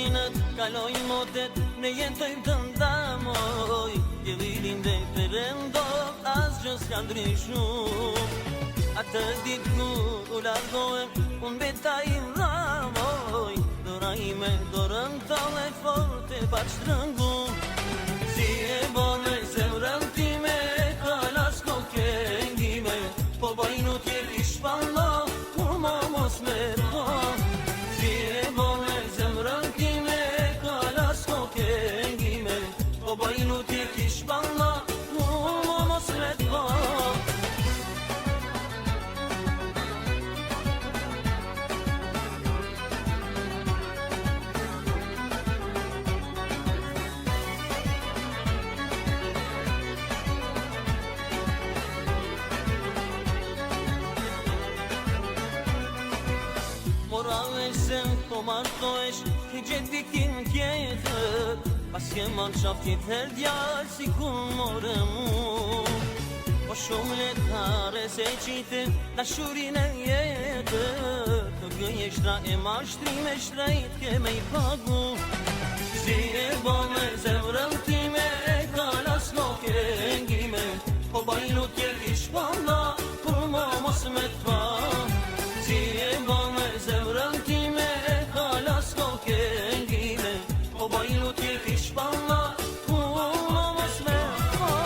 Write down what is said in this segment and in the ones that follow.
mujnët, kaloj motet, ne jetojmë të ndamoj. Gjelilin dhe përendo, asgjë s'ka ndryshu. Atë ditë kur u largohem, unë beta i mramoj. Dora ime, dorën tëlle forte pa shtrëngu. Si e bone zemrën time, kalas koke ngime. Po bajnu tjeri shpallo, kur mo mos me po. Si e bone zemrën time, kalas koke ngime. Po bajnu tjeri shpallo, kur mo mos me po. Moravesh se po martohesh, ti gjetë dikin tjetër. Pas ke man qaftit her djallë, si ku more mu. Po shumë letare se qite, dashurin e jetër. Të gënjeshtra e mashtrime, shtrejt ke me i pagu. Si e bone zemrën time, e kalas koke ngime. Po bajnu tjeri shpalla, kur mo mos me t'pa. Si e bone zemrën time, e kalas koke ngime. Po bajnu tjeri shpalla, kur mo mos me t'pa.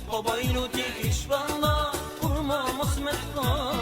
Po bajnu tjeri shpalla, kur mo mos me t'ka.